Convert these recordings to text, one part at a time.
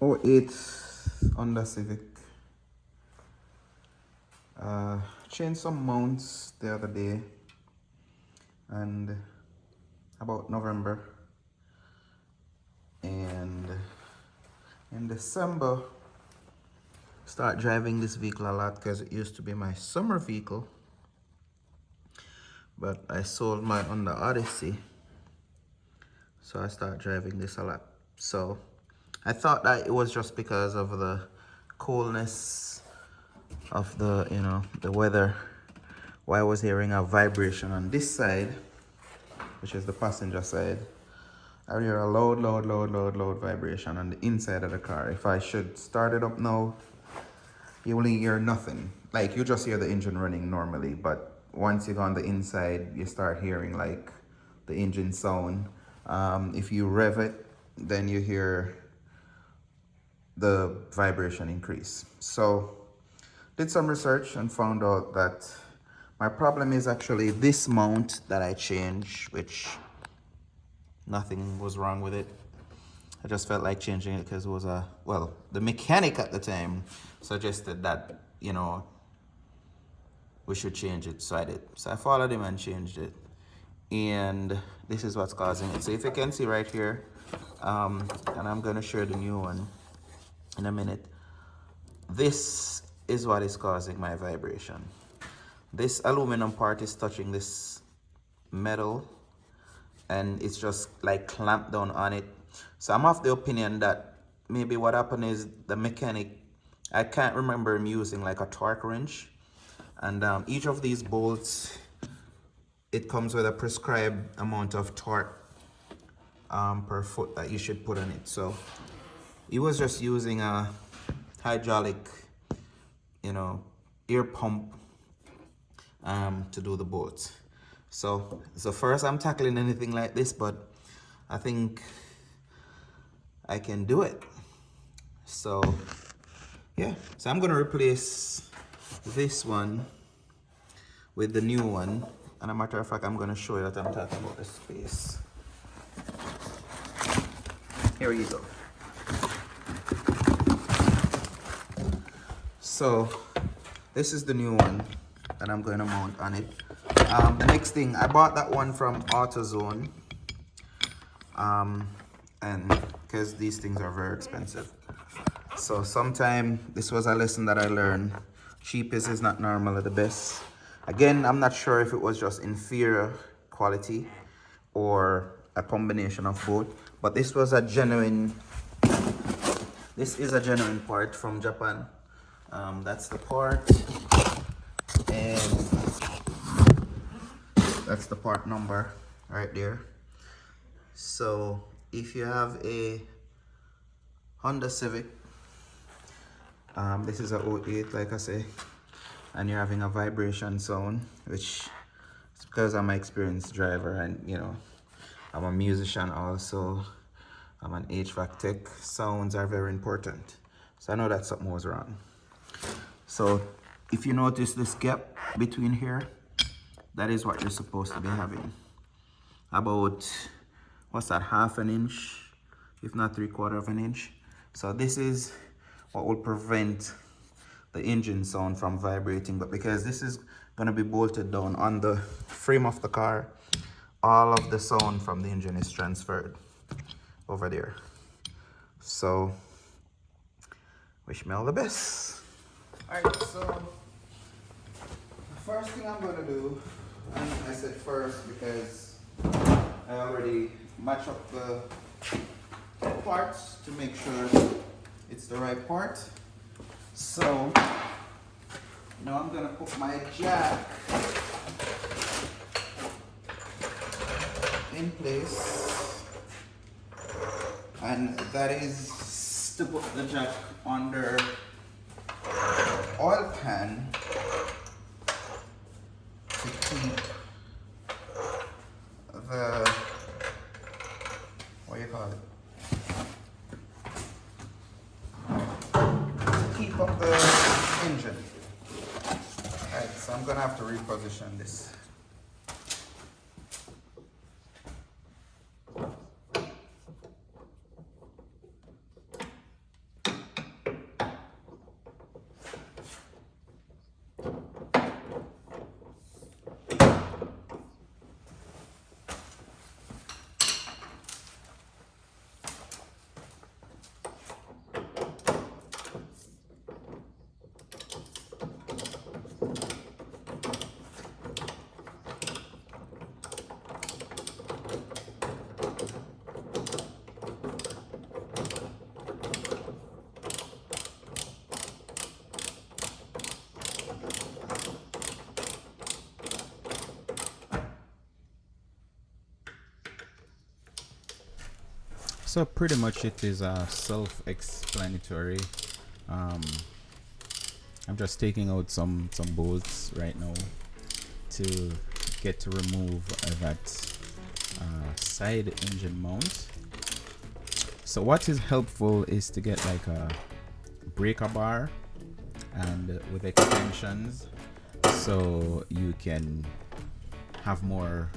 '08 Honda Civic. Changed some mounts the other day, and about November, and in December start driving this vehicle a lot because it used to be my summer vehicle, but I sold my Honda Odyssey, so I start driving this a lot. So I thought that it was just because of the coolness of the weather, why I was hearing a vibration on this side, which is the passenger side. I hear a loud vibration on the inside of the car. If I should start it up now, you only hear nothing. Like, you just hear the engine running normally, but once you go on the inside, you start hearing like the engine sound. If you rev it, then you hear the vibration increase. So did some research and found out that my problem is actually this mount that I changed, which nothing was wrong with it. I just felt like changing it because it was the mechanic at the time suggested that, we should change it. So I did. So I followed him and changed it. And this is what's causing it. So if you can see right here, and I'm gonna share the new one in a minute. This is what is causing my vibration. This aluminum part is touching this metal, and it's just like clamped down on it. So I'm of the opinion that maybe what happened is the mechanic, I can't remember him using like a torque wrench, and each of these bolts, it comes with a prescribed amount of torque per foot that you should put on it. So he was just using a hydraulic, air pump to do the bolts. So first I'm tackling anything like this, but I think I can do it. So yeah, so I'm gonna replace this one with the new one, and a matter of fact, I'm gonna show you that I'm talking about the space. Here you go. So this is the new one that I'm going to mount on it. The next thing, I bought that one from AutoZone, and because these things are very expensive. So sometime, this was a lesson that I learned. Cheapest is not normally the best. Again, I'm not sure if it was just inferior quality or a combination of both, but this is a genuine part from Japan. That's the part, and that's the part number right there. So if you have a Honda Civic, this is a '08, like I say, and you're having a vibration sound, which is because I'm an experienced driver, and I'm a musician also, I'm an HVAC tech. Sounds are very important, so I know that something was wrong. So if you notice this gap between here, that is what you're supposed to be having. About, what's that, half an inch, if not 3/4 of an inch. So this is what will prevent the engine sound from vibrating. But because this is gonna be bolted down on the frame of the car, all of the sound from the engine is transferred over there. So wish me all the best. Alright, so the first thing I'm gonna do, and I said first because I already match up the parts to make sure it's the right part. So now I'm gonna put my jack in place, and that is to put the jack under oil pan to keep the, what do you call it? Keep up the engine. Alright, so I'm gonna have to reposition this. So pretty much it is self-explanatory. I'm just taking out some bolts right now to get to remove that side engine mount. So what is helpful is to get like a breaker bar and with extensions, so you can have more,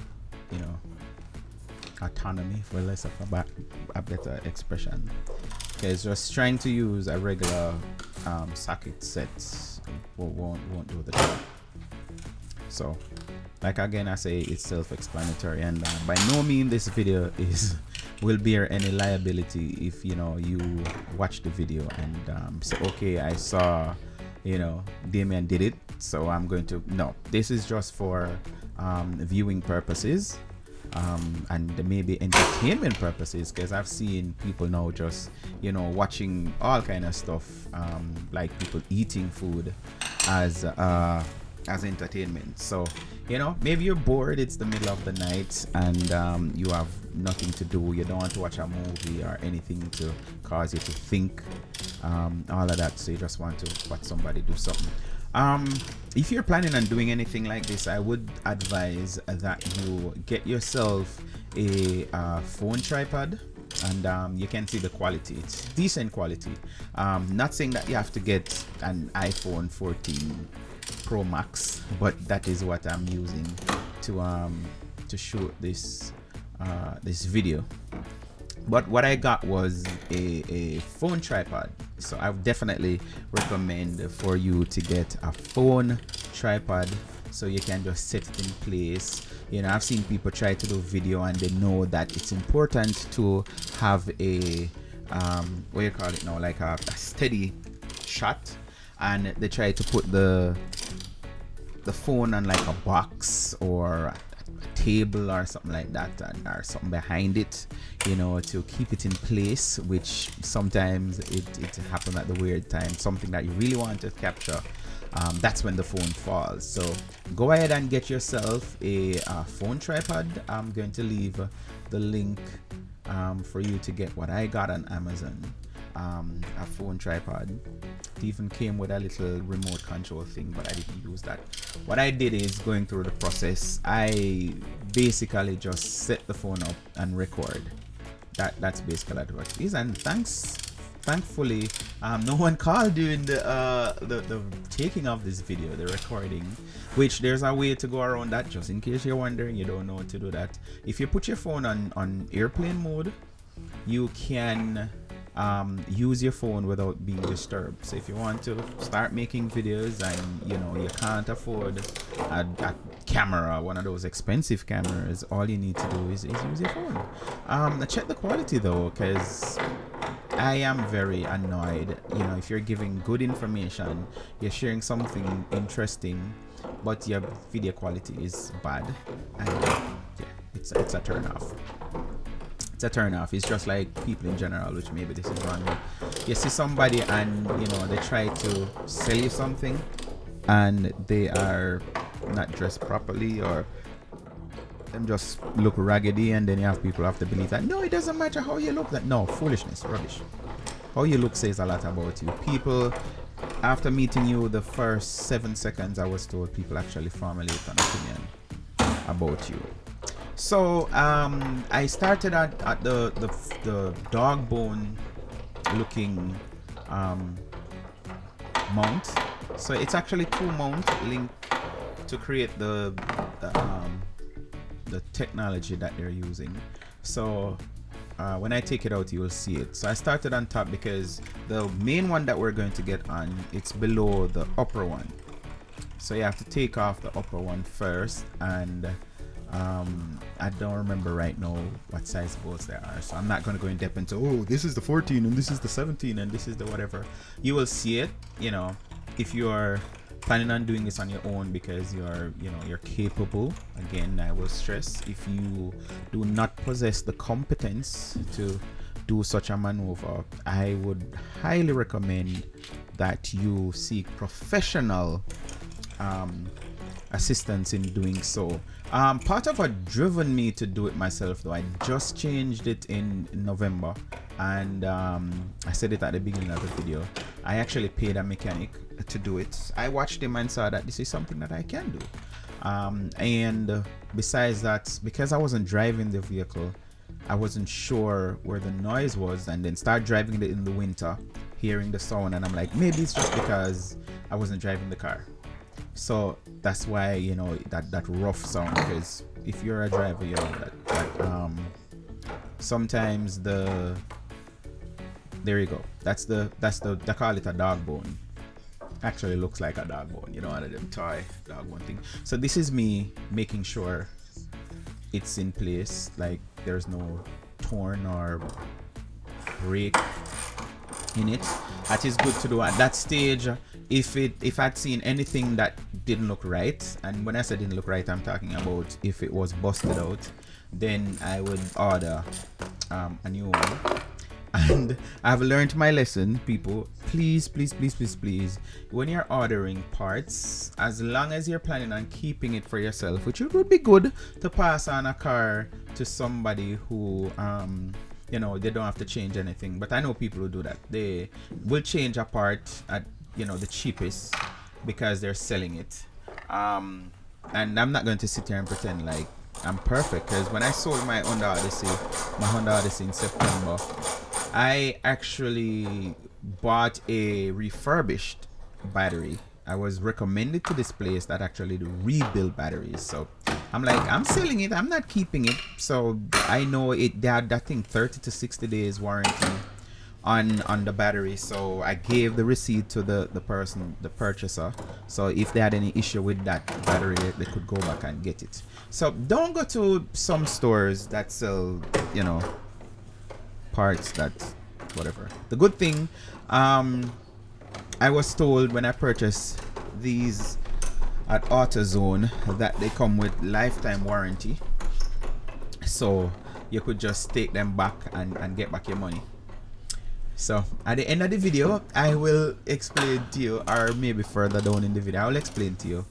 you know, autonomy, for less of a better expression. Okay, just trying to use a regular socket set won't do the job. So like again I say, it's self-explanatory, and by no means this video will bear any liability if you know you watch the video and say, okay, I saw, you know, Damien did it, so I'm going to. No, this is just for viewing purposes and maybe entertainment purposes, because I've seen people now just, you know, watching all kind of stuff, like people eating food as entertainment. So, you know, maybe you're bored, it's the middle of the night, and you have nothing to do, you don't want to watch a movie or anything to cause you to think, all of that, so you just want to watch somebody do something. If you're planning on doing anything like this, I would advise that you get yourself a phone tripod, and you can see the quality, it's decent quality. Not saying that you have to get an iPhone 14 Pro Max, but that is what I'm using to shoot this this video. But what I got was a phone tripod, so I would definitely recommend for you to get a phone tripod so you can just set it in place. You know, I've seen people try to do video and they know that it's important to have a what you call it now, like a steady shot, and they try to put the phone on like a box or a table or something like that, or something behind it, you know, to keep it in place, which sometimes it happens at the weird time, something that you really want to capture. That's when the phone falls. So go ahead and get yourself a phone tripod. I'm going to leave the link for you to get what I got on Amazon. A phone tripod. It even came with a little remote control thing, but I didn't use that. What I did is, going through the process, I basically just set the phone up and record. That's basically what it is. And thankfully, no one called during the taking of this video, the recording, which there's a way to go around that, just in case you're wondering, you don't know how to do that. If you put your phone on airplane mode, you can use your phone without being disturbed. So if you want to start making videos and you know you can't afford a camera, one of those expensive cameras, all you need to do is use your phone. Check the quality though, because I am very annoyed, you know, if you're giving good information, you're sharing something interesting, but your video quality is bad, and yeah, it's a turn off. It's a turn off. It's just like people in general, which maybe this is wrong. You see somebody and you know they try to sell you something and they are not dressed properly, or them just look raggedy, and then you have people have to believe that no, it doesn't matter how you look. That no, foolishness, rubbish. How you look says a lot about you. People, after meeting you the first 7 seconds, I was told people actually formulate an opinion about you. So I started at the dog bone looking mount. So it's actually two mounts linked to create the technology that they're using. So when I take it out, you will see it. So I started on top because the main one that we're going to get on, it's below the upper one. So you have to take off the upper one first, and I don't remember right now what size bolts there are, so I'm not going to go in depth into, oh, this is the 14 and this is the 17 and this is the whatever. You will see it, you know, if you are planning on doing this on your own, because you're, you know, you're capable. Again, I will stress, if you do not possess the competence to do such a maneuver, I would highly recommend that you seek professional assistance in doing so. Part of what driven me to do it myself, though, I just changed it in November, and I said it at the beginning of the video. I actually paid a mechanic to do it. I watched him and saw that this is something that I can do. And besides that, because I wasn't driving the vehicle, I wasn't sure where the noise was, and then start driving it in the winter, hearing the sound, and I'm like, maybe it's just because I wasn't driving the car. So that's why, you know, that rough sound, because if you're a driver, you know that sometimes there you go, that's the they call it a dog bone. Actually looks like a dog bone, you know, one of them toy dog bone thing. So this is me making sure it's in place, like there's no torn or break in it. That is good to do at that stage. If I'd seen anything that didn't look right, and when I say didn't look right, I'm talking about if it was busted out, then I would order a new one. And I've learned my lesson, people. Please, when you're ordering parts, as long as you're planning on keeping it for yourself, which it would be good to pass on a car to somebody who you know, they don't have to change anything. But I know people who do that. They will change a part at, you know, the cheapest because they're selling it. And I'm not going to sit here and pretend like I'm perfect, because when I sold my Honda Odyssey in September, I actually bought a refurbished battery. I was recommended to this place that actually rebuild batteries. So I'm like, I'm selling it, I'm not keeping it. So I know it, they had that thing 30 to 60 days warranty on the battery. So I gave the receipt to the person, the purchaser. So if they had any issue with that battery, they could go back and get it. So don't go to some stores that sell, you know, parts that whatever. The good thing, I was told when I purchased these at AutoZone that they come with lifetime warranty, so you could just take them back and get back your money. So at the end of the video, I will explain to you, or maybe further down in the video, I will explain to you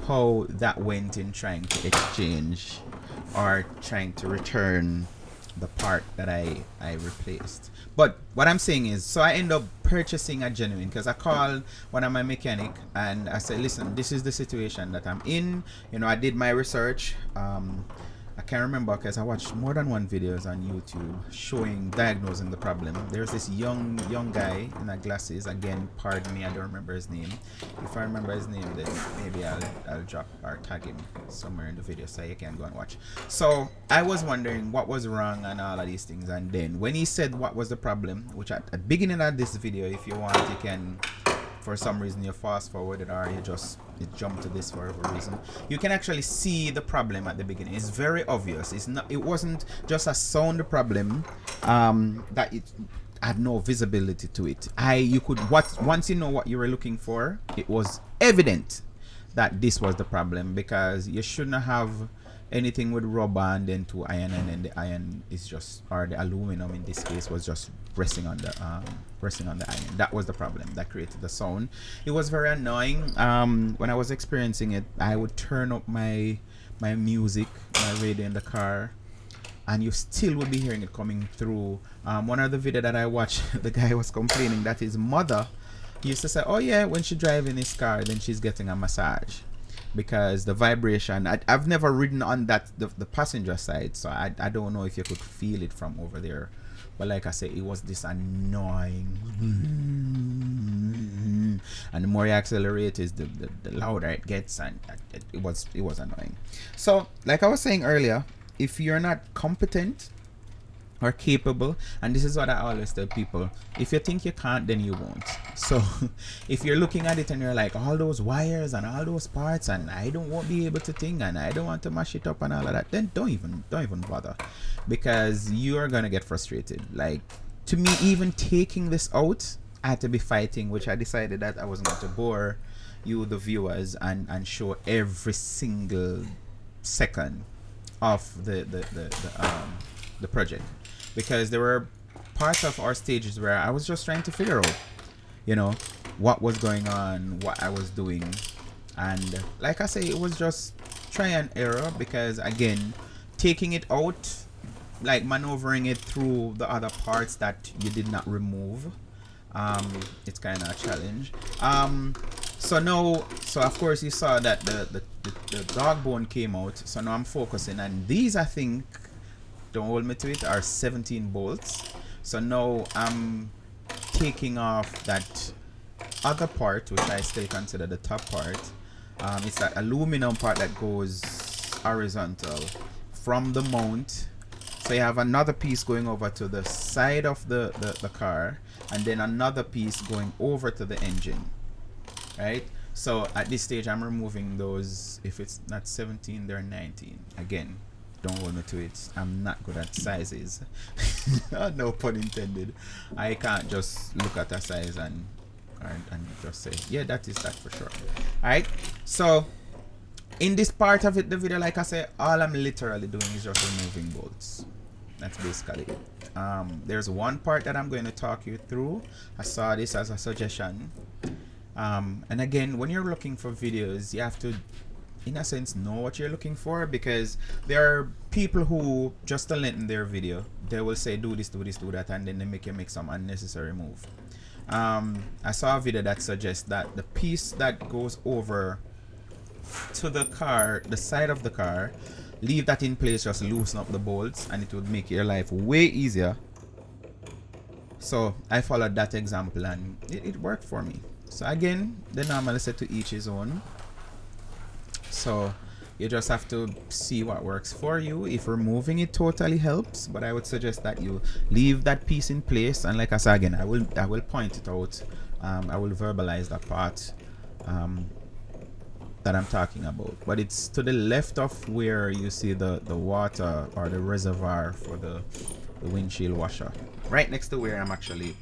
how that went in trying to exchange or trying to return the part that I replaced. But what I'm saying is, so I end up purchasing a genuine, because I called one of my mechanic and I said, listen, this is the situation that I'm in. You know, I did my research. I can't remember, because I watched more than one videos on YouTube diagnosing the problem. There's this young guy in the glasses. Again, pardon me, I don't remember his name. If I remember his name, then maybe I'll drop or tag him somewhere in the video so you can go and watch. So I was wondering what was wrong and all of these things, and then when he said what was the problem, which at the beginning of this video, if you want, you can, for some reason you fast forwarded or you jump to this for whatever reason, you can actually see the problem at the beginning. It's very obvious. It wasn't just a sound problem that it had no visibility to it. Once you know what you were looking for, it was evident that this was the problem, because you shouldn't have anything with rubber and then to iron, and then the iron is just, or the aluminum in this case, was just resting on the iron. That was the problem that created the sound. It was very annoying. When I was experiencing it, I would turn up my music, my radio in the car, and you still would be hearing it coming through. One of the video that I watched, the guy was complaining that his mother used to say, oh yeah, when she drives in his car, then she's getting a massage, because the vibration, I've never ridden on the passenger side, so I don't know if you could feel it from over there. But like I said, it was this annoying, and the more you accelerate is the louder it gets, and it was annoying. So like I was saying earlier, if you're not competent or capable, and this is what I always tell people, if you think you can't, then you won't. So if you're looking at it and you're like, all those wires and all those parts, and I won't be able to think, and I don't want to mash it up and all of that, then don't even bother, because you are gonna get frustrated. Like, to me, even taking this out, I had to be fighting, which I decided that I wasn't going to bore you, the viewers, and show every single second of the project, because there were parts of our stages where I was just trying to figure out, you know, what was going on, what I was doing, And like I say, it was just try and error, because again, taking it out, like maneuvering it through the other parts that you did not remove, it's kind of a challenge. So now, so of course you saw that the dog bone came out. So now I'm focusing, and these, I think, don't hold me to it, are 17 bolts. So now I'm taking off that other part, which I still consider the top part. It's that aluminum part that goes horizontal from the mount. So you have another piece going over to the side of the car, and then another piece going over to the engine, right? So at this stage I'm removing those. If it's not 17, they're 19. Again, don't hold me to it, I'm not good at sizes. No pun intended. I can't just look at a size and just say, yeah, that is that for sure. Alright, so in this part of it, the video, like I said, all I'm literally doing is just removing bolts. That's basically it. There's one part that I'm going to talk you through. I saw this as a suggestion. And again, when you're looking for videos, you have to, in a sense, know what you're looking for, because there are people who, just to lengthen their video, they will say do this, do this, do that, and then they make you make some unnecessary move. I saw a video that suggests that the piece that goes over to the car, the side of the car, leave that in place, just loosen up the bolts, and it would make your life way easier. So I followed that example, and it worked for me. So again, the normal set to each his own. So you just have to see what works for you. If removing it totally helps, but I would suggest that you leave that piece in place. And like I said, again, I will point it out. I will verbalize that part that I'm talking about. But it's to the left of where you see the water or the reservoir for the windshield washer, right next to where I'm actually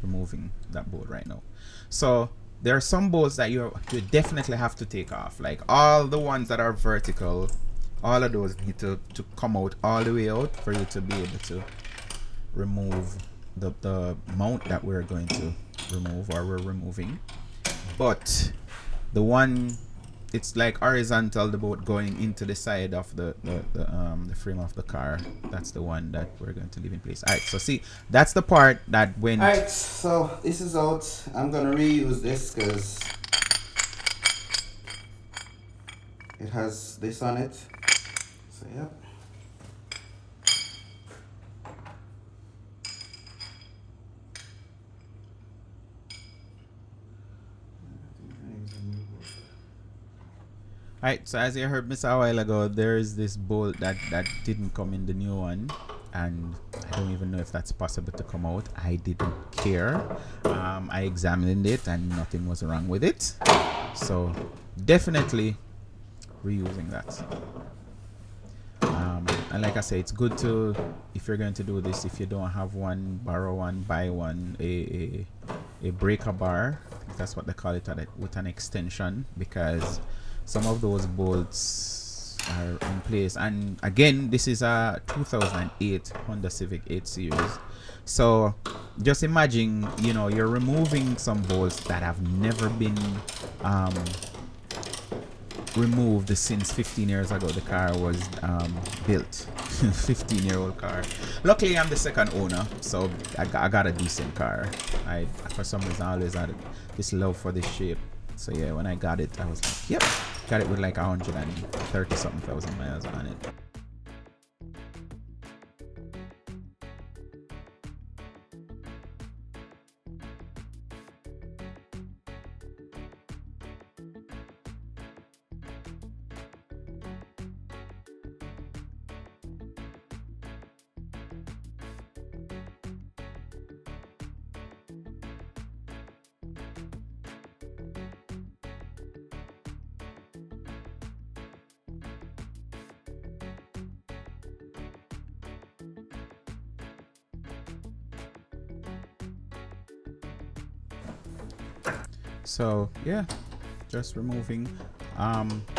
removing that bolt right now. So there are some bolts that you definitely have to take off, like all the ones that are vertical. All of those need to come out all the way out for you to be able to remove the mount that we're going to remove, or we're removing. But the one, it's like horizontal, the bolt going into the side of the frame of the car, that's the one that we're going to leave in place. All right, so see, that's the part that when... All right, so this is out. I'm gonna reuse this because it has this on it. So yep. Alright, so as you heard me say a while ago, there is this bolt that didn't come in the new one, and I don't even know if that's possible to come out. I didn't care. I examined it and nothing was wrong with it. So definitely reusing that. And like I say, it's good to, if you're going to do this, if you don't have one, borrow one, buy one, a breaker bar. I think that's what they call it, with an extension, because some of those bolts are in place. And again, this is a 2008 Honda Civic 8 series. So just imagine, you know, you're removing some bolts that have never been removed since 15 years ago the car was built. 15-year-old car. Luckily I'm the second owner, so I got a decent car. I, for some reason, I always had this love for this shape. So yeah, when I got it, I was like, yep. Got it with like 130 something thousand miles on it. So yeah, just removing.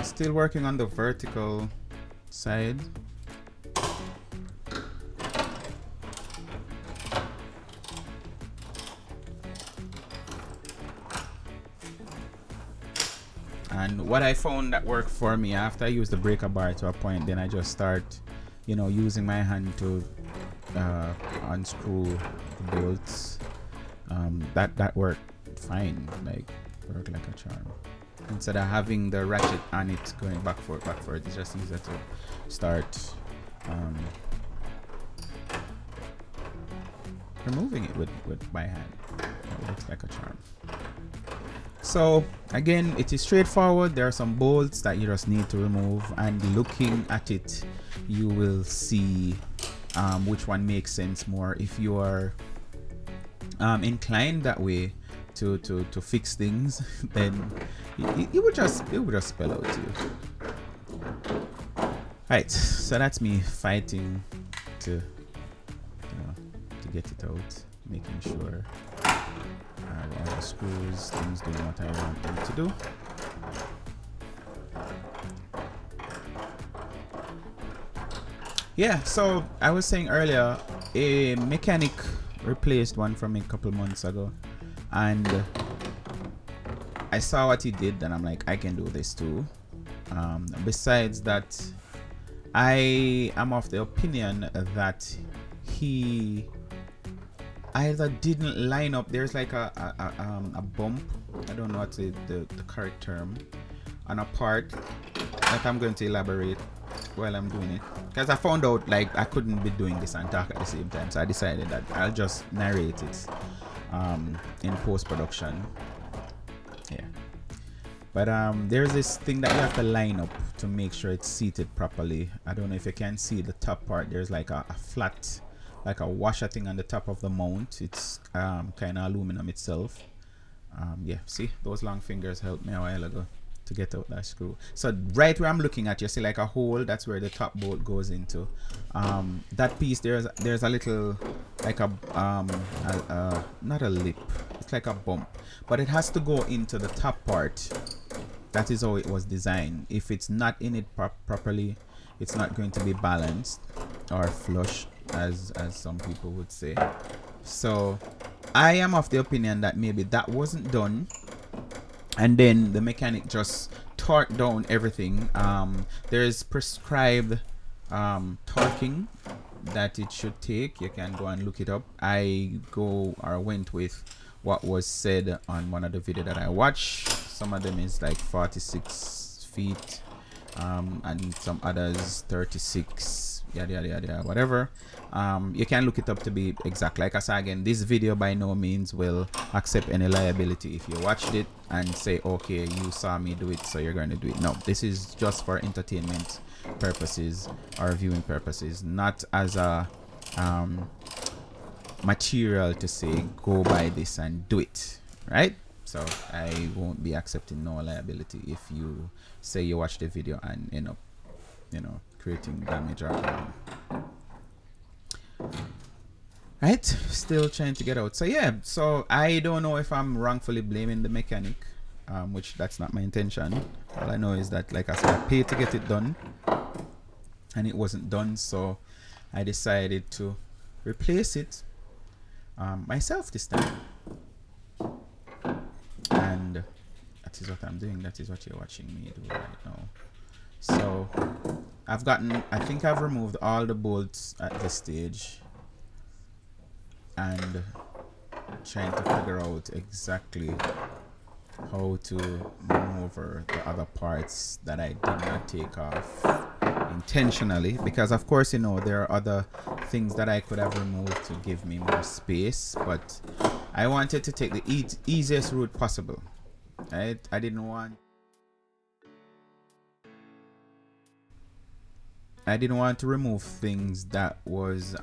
Still working on the vertical side. And what I found that worked for me, after I use the breaker bar to a point, then I just start, you know, using my hand to unscrew the bolts. That worked fine, like worked like a charm. Instead of having the ratchet on it going back forth, it's just easier to start removing it with my hand. It works like a charm. So again, it is straightforward. There are some bolts that you just need to remove, and looking at it, you will see which one makes sense more. If you are inclined that way to fix things, then it would just spell out to you. Right, so that's me fighting to get it out, making sure all the screws, things doing what I want them to do. Yeah, so I was saying earlier, a mechanic replaced one from me a couple months ago, and I saw what he did, and I'm like, I can do this too. Besides that, I am of the opinion that he either didn't line up. There's like a bump, I don't know what's the correct term, on a part that I'm going to elaborate while I'm doing it, because I found out like I couldn't be doing this and talk at the same time, so I decided that I'll just narrate it in post-production. Yeah, but there's this thing that you have to line up to make sure it's seated properly. I don't know if you can see the top part. There's like a flat, like a washer thing on the top of the mount. It's kind of aluminum itself. Yeah, see, those long fingers helped me a while ago to get out that screw. So right where I'm looking at, you see like a hole. That's where the top bolt goes into. That piece, there's a little, like a not a lip, it's like a bump, but it has to go into the top part. That is how it was designed. If it's not in it properly, it's not going to be balanced or flush, as some people would say. So I am of the opinion that maybe that wasn't done, and then the mechanic just torqued down everything. There's prescribed torquing that it should take. You can go and look it up. I went with what was said on one of the videos that I watched. Some of them is like 46 feet, and some others 36, yada whatever. You can look it up to be exact. Like I said again, this video by no means will accept any liability if you watched it and say, okay, you saw me do it, so you're going to do it. No, this is just for entertainment purposes or viewing purposes, not as a material to say go buy this and do it, right? So I won't be accepting no liability if you say you watch the video and end up, you know, creating damage or harm. Right, still trying to get out. So yeah, so I don't know if I'm wrongfully blaming the mechanic, which that's not my intention. All I know is that, like I said, I paid to get it done and it wasn't done, so I decided to replace it myself this time. And that is what I'm doing. That is what you're watching me do right now. So I think I've removed all the bolts at this stage, and trying to figure out exactly how to maneuver the other parts that I did not take off intentionally, because of course, you know, there are other things that I could have removed to give me more space, but I wanted to take the easiest route possible, right? I didn't want to remove things that was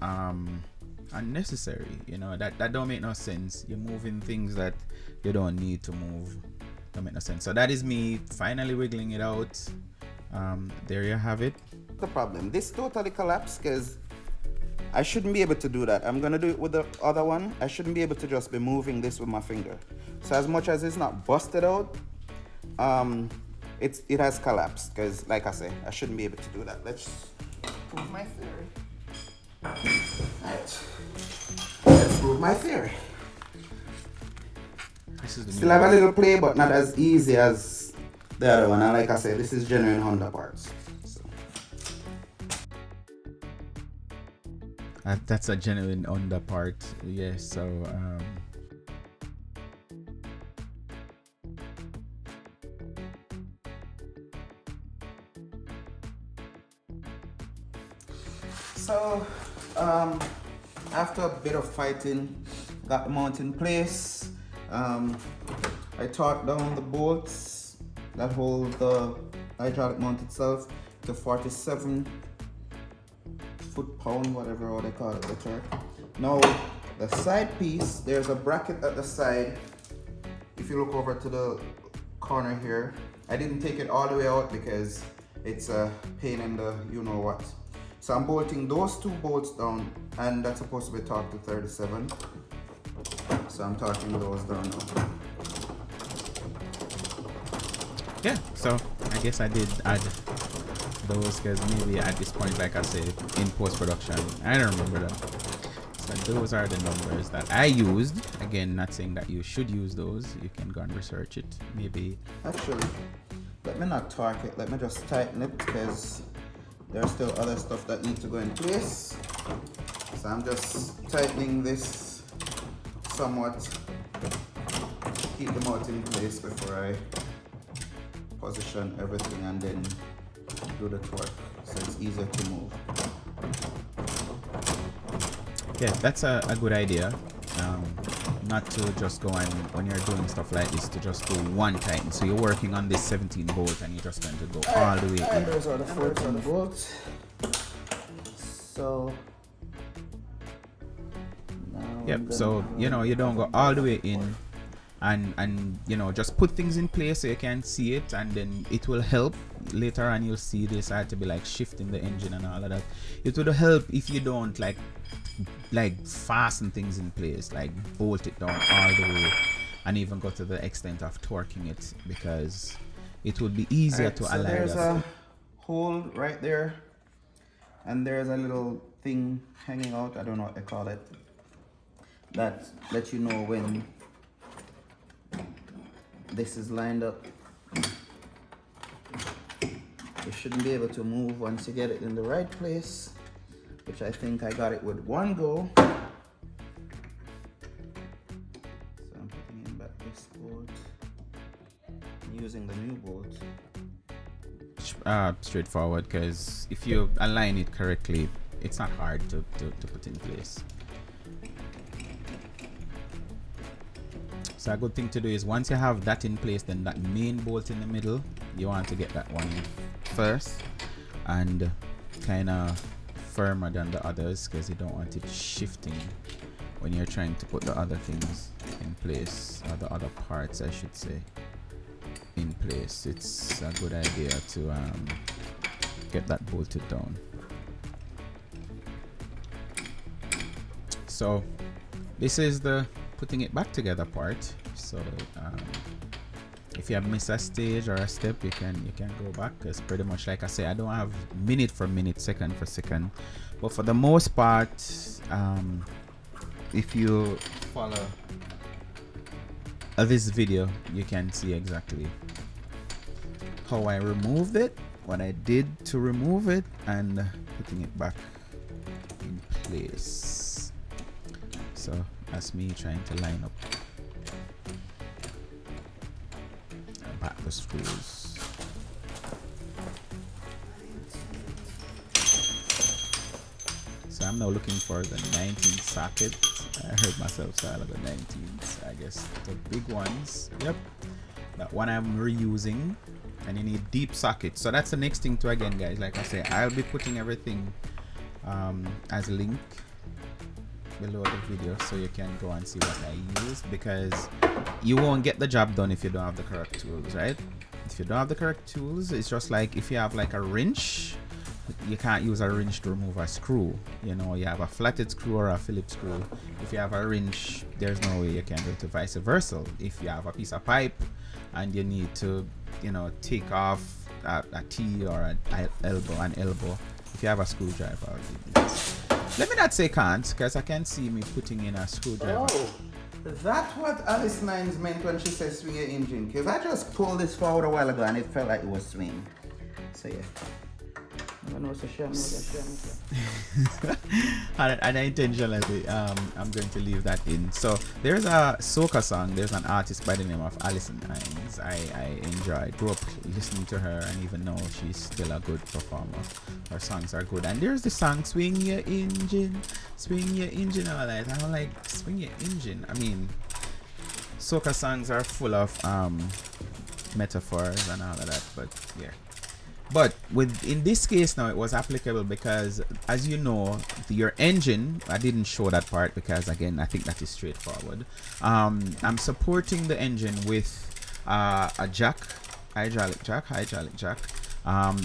unnecessary, you know, that don't make no sense. You're moving things that you don't need to move. Don't make no sense. So that is me finally wiggling it out. There you have it. The problem, this totally collapsed because I shouldn't be able to do that. I'm gonna do it with the other one. I shouldn't be able to just be moving this with my finger. So as much as it's not busted out, it has collapsed because, like I say, I shouldn't be able to do that. Let's prove my theory. Right. Let's prove my theory. This is the Still have a little play, but not as easy as the other one. And like I said, this is genuine Honda parts. So. That's a genuine Honda part. Yes. So So, after a bit of fighting, got the mount in place. I torqued down the bolts that hold the hydraulic mount itself to 47 foot-pound, whatever they call it, the torque. Now, the side piece, there's a bracket at the side. If you look over to the corner here, I didn't take it all the way out because it's a pain in the you-know-what. So I'm bolting those two bolts down, and that's supposed to be torqued to 37. So I'm torquing those down now. yeah, so I guess I did add those because maybe at this point, like I said, in post-production, I don't remember that. So those are the numbers that I used. Again, not saying that you should use those. You can go and research it. Maybe. Actually, let me not torque it. Let me just tighten it because there's still other stuff that needs to go in place. So I'm just tightening this somewhat. Keep the mount in place before I position everything and then do the torque, so it's easier to move. Yeah, that's a good idea. Not to just go and, when you're doing stuff like this, to just do one tighten. So you're working on this 17 bolt and you're just going to go all the way in. Those are the 14 bolts. So now yep, so you know, you don't go all the way in and you know, just put things in place so you can see it, and then it will help later on. You'll see this. I had to be like shifting the engine and all of that. It would help if you don't like fasten things in place, like bolt it down all the way and even go to the extent of torquing it, because it would be easier to align. There's a hole right there, and there's a little thing hanging out, I don't know what they call it, that lets you know when this is lined up. You shouldn't be able to move once you get it in the right place, which I think I got it with one go. So I'm putting in back this bolt, using the new bolt. Straightforward, because if you align it correctly, it's not hard to put in place. So a good thing to do is, once you have that in place, then that main bolt in the middle, you want to get that one first and kind of firmer than the others, because you don't want it shifting when you're trying to put the other things in place, or the other parts I should say in place. It's a good idea to get that bolted down. So this is the putting it back together part. So if you have missed a stage or a step, you can go back, because pretty much like I say, I don't have minute for minute, second for second, but for the most part, if you follow this video, you can see exactly how I removed it, what I did to remove it, and putting it back in place. So that's me trying to line up back the screws. So I'm now looking for the 19th socket. I heard myself say the 19th, I guess the big ones. Yep, that one I'm reusing. And you need deep sockets. So that's the next thing to, again guys, like I say, I'll be putting everything as a link below the video, so you can go and see what I use, because you won't get the job done if you don't have the correct tools, right? If you don't have the correct tools, it's just like if you have like a wrench, you can't use a wrench to remove a screw. You know, you have a flathead screw or a Phillips screw. If you have a wrench, there's no way you can do it, vice versa. If you have a piece of pipe and you need to, you know, take off a T or an elbow, if you have a screwdriver, let me not say can't, because I can see me putting in a screwdriver. That's what Alice Nines meant when she said swing your engine. Because I just pulled this forward a while ago and it felt like it was swinging. So yeah. And intentionally, I'm going to leave that in. So there's a soca song. There's an artist by the name of Alison Hines. I enjoy. Grew up listening to her, and even though she's still a good performer, her songs are good. And there's the song "Swing Your Engine," "Swing Your Engine," all that. And I'm like, swing your engine. I mean, soca songs are full of metaphors and all of that. But yeah. But in this case now, it was applicable because, as you know, your engine, I didn't show that part because, again, I think that is straightforward. I'm supporting the engine with a jack, hydraulic jack.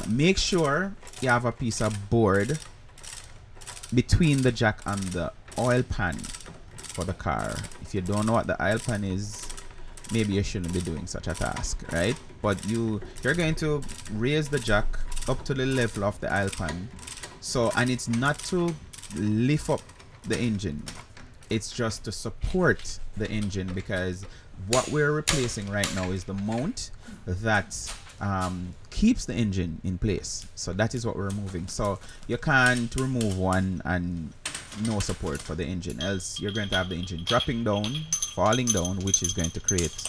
Make sure you have a piece of board between the jack and the oil pan for the car. If you don't know what the oil pan is, maybe you shouldn't be doing such a task, right? But you're going to raise the jack up to the level of the oil pan. So, and it's not to lift up the engine, it's just to support the engine, because what we're replacing right now is the mount that keeps the engine in place. So that is what we're removing. So you can't remove one and no support for the engine, else you're going to have the engine dropping down, falling down, which is going to create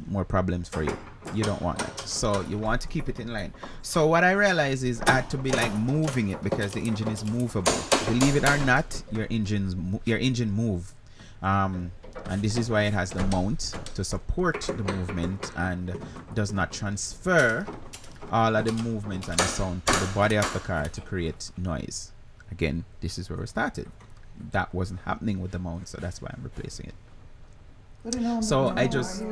more problems for you. You don't want that. So you want to keep it in line. So what I realized is I had to be like moving it, because the engine is movable. Believe it or not, your engine move. And this is why it has the mount to support the movement and does not transfer all of the movement and the sound to the body of the car to create noise. Again, this is where we started. That wasn't happening with the mount, so that's why I'm replacing it. So I just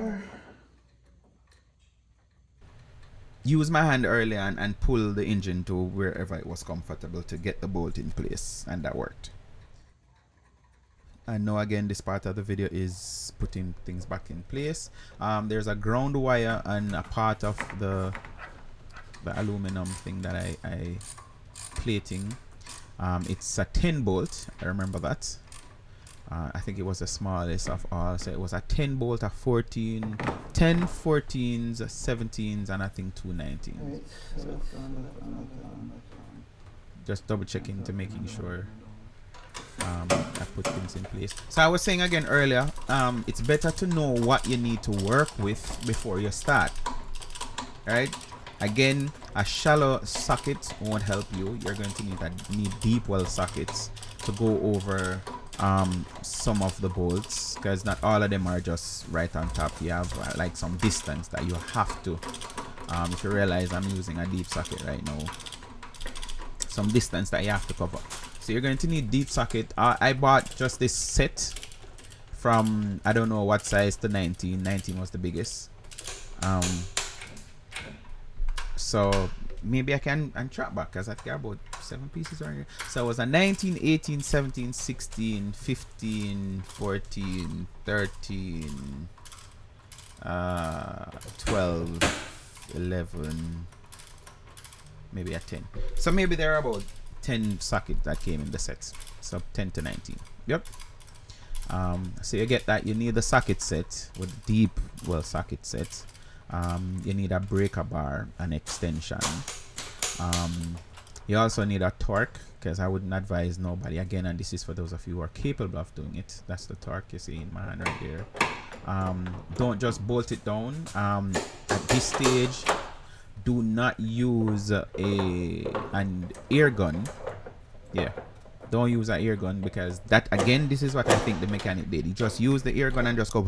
use my hand earlier and pull the engine to wherever it was comfortable to get the bolt in place, and that worked. I know, again, this part of the video is putting things back in place. There's a ground wire and a part of the aluminum thing that I plating. It's a 10 bolt, I remember that. I think it was the smallest of all, so it was a 10 bolt, a 14, 10 14s, 17s, and I think 2 19s. So just double checking to making sure I put things in place. So I was saying again earlier, it's better to know what you need to work with before you start. Right? Again, a shallow socket won't help you. You're going to need deep well sockets to go over some of the bolts, because not all of them are just right on top. You have like some distance that you have to, if you realize I'm using a deep socket right now, some distance that you have to cover. So you're going to need deep socket. I bought just this set from, I don't know what size, to 19 was the biggest. So maybe I can track back, because I think I bought 7 pieces right here. So it was a 19, 18, 17, 16, 15, 14, 13, 12, 11, maybe a 10. So maybe there are about 10 sockets that came in the sets. So 10 to 19. Yep. So you get that. You need the socket set with deep well socket set. You need a breaker bar, an extension. You also need a torque, because I wouldn't advise nobody, again, and this is for those of you who are capable of doing it. That's the torque you see in my hand right there. Don't just bolt it down. At this stage, do not use an air gun. Yeah, don't use an air gun, because that, again, this is what I think the mechanic did. He just used the air gun and just go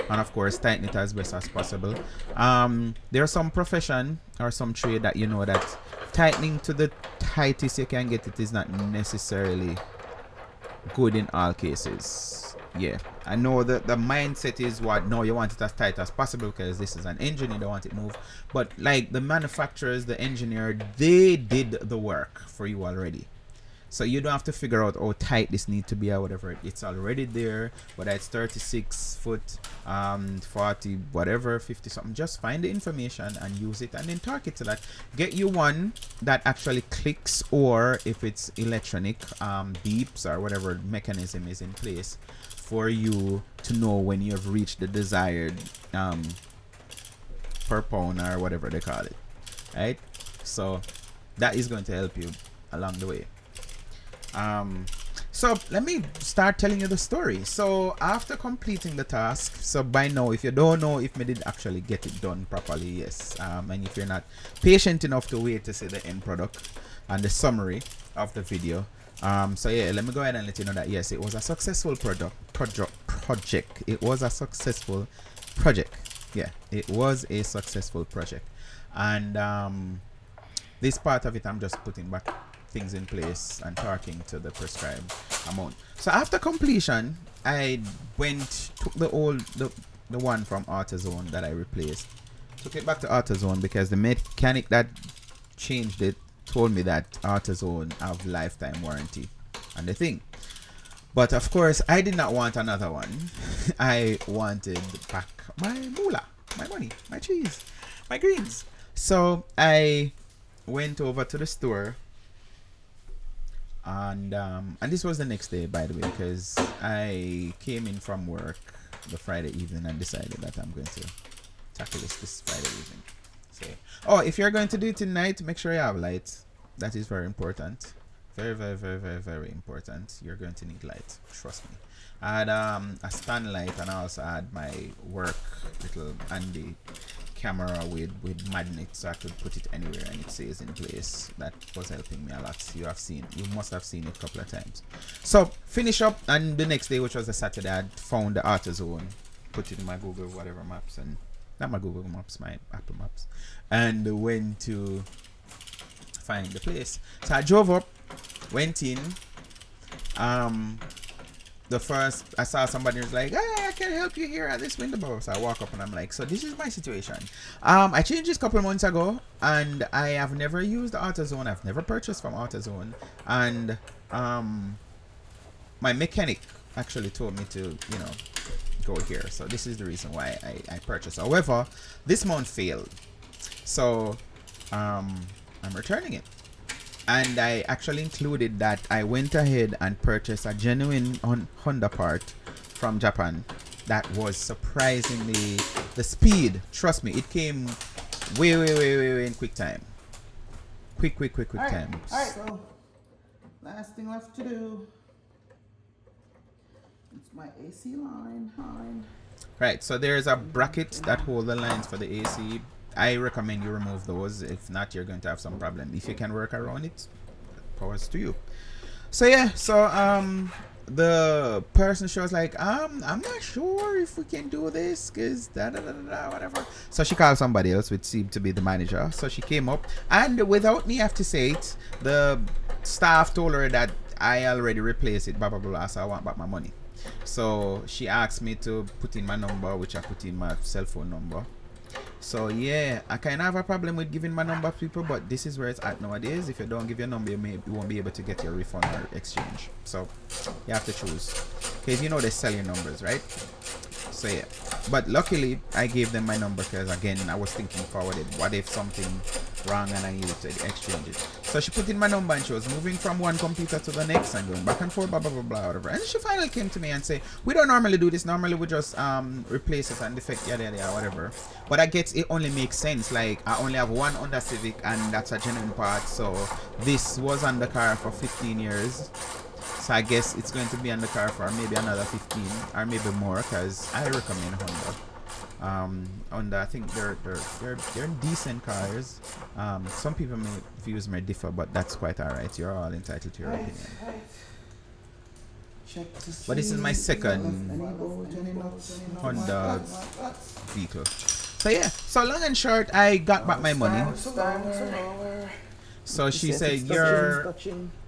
and of course tighten it as best as possible. There's some profession or some trade that you know that tightening to the tightest you can get it is not necessarily good in all cases. Yeah, I know that the mindset is what, no, you want it as tight as possible because this is an engine, you don't want it moved. But like the manufacturers, the engineer, they did the work for you already. So you don't have to figure out how tight this need to be or whatever. It's already there, whether it's 36 foot, 40, whatever, 50 something. Just find the information and use it, and then torque it to that. Get you one that actually clicks, or if it's electronic, beeps or whatever mechanism is in place for you to know when you have reached the desired per pound or whatever they call it, right? So that is going to help you along the way. So let me start telling you the story. So after completing the task, so by now, if you don't know if me did actually get it done properly, yes, and if you're not patient enough to wait to see the end product and the summary of the video, so yeah, let me go ahead and let you know that yes, it was a successful project. It was a successful project. Yeah, it was a successful project. And this part of it, I'm just putting back things in place and torquing to the prescribed amount. So after completion, I took the one from AutoZone that I replaced, took it back to AutoZone because the mechanic that changed it told me that AutoZone have lifetime warranty on the thing. But of course, I did not want another one. I wanted back my moolah, my money, my cheese, my greens. So I went over to the store, and this was the next day, by the way, because I came in from work the Friday evening and decided that I'm going to tackle this Friday evening. So, oh, if you're going to do it tonight, make sure you have lights. That is very important. Very, very, very, very, very important. You're going to need light. Trust me. I had a stand light, and I also had my work little handy camera with magnets, so I could put it anywhere and it stays in place. That was helping me a lot. You must have seen it a couple of times. So finish up, and the next day, which was a Saturday, I found the AutoZone, put it in my Google whatever maps, and not my Google Maps, my Apple Maps, and went to find the place. So I drove up, went in. The first I saw somebody was like, hey, I can help you here at this window. So I walk up and I'm like, so this is my situation. I changed this a couple of months ago, and I have never used AutoZone. I've never purchased from AutoZone, and my mechanic actually told me to, go here. So this is the reason why I purchased. However, this month failed, so I'm returning it. And I actually included that I went ahead and purchased a genuine Honda part from Japan that was surprisingly the speed. Trust me, it came way in quick time. Quick time. Alright, so last thing left to do. It's my AC line. Right, so there's a bracket that hold the lines for the AC. I recommend you remove those. If not, you're going to have some problem. If you can work around it, powers to you. So yeah, so the person, she was like, I'm not sure if we can do this, cause whatever. So she called somebody else, which seemed to be the manager. So she came up, and without me have to say it, the staff told her that I already replaced it, blah blah blah. So I want back my money. So she asked me to put in my number, which I put in my cell phone number. So yeah, I kind of have a problem with giving my number to people, but this is where it's at nowadays. If you don't give your number, you won't be able to get your refund or exchange. So you have to choose, because they sell your numbers, right? So yeah, but luckily I gave them my number, because again, I was thinking forwarded. What if something wrong and I needed to exchange it? So she put in my number, and she was moving from one computer to the next and going back and forth, blah blah blah blah, whatever. And she finally came to me and said, we don't normally do this. Normally we just replace it and defect yada yada whatever. But I guess it only makes sense. Like, I only have one Honda Civic, and that's a genuine part. So this was on the car for 15 years. So I guess it's going to be on the car for maybe another 15 or maybe more, because I recommend Honda. Honda, I think they're decent cars. Some people views may differ, but that's quite alright. You're all entitled to your opinion. But this is my second Honda vehicle. So yeah, so long and short, I got back my money. So she said your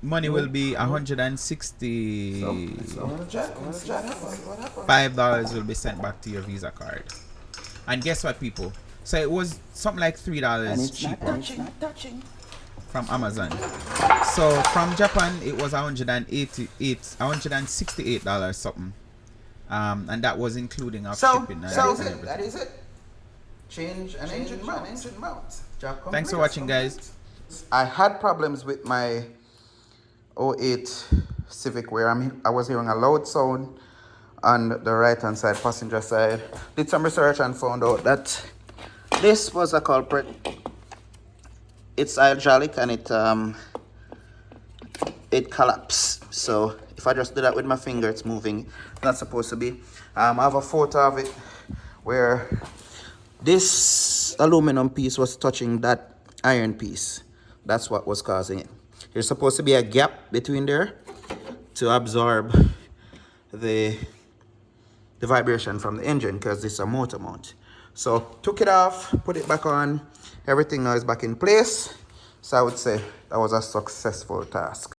money will be $165 will be sent back to your Visa card. And guess what, people? So it was something like $3 cheaper. from Amazon. So from Japan it was $168 something. And that was including our shipping and everything. That is it. Change an engine mount. Thanks for watching, guys. I had problems with my '08 Civic where I was hearing a loud sound on the right hand side, passenger side. Did some research and found out that this was a culprit. It's hydraulic and it collapsed. So if I just do that with my finger, it's moving. Not supposed to be. I have a photo of it where this aluminum piece was touching that iron piece. That's what was causing it. There's supposed to be a gap between there to absorb the vibration from the engine, because this is a motor mount. So took it off, put it back on. Everything now is back in place. So I would say that was a successful task.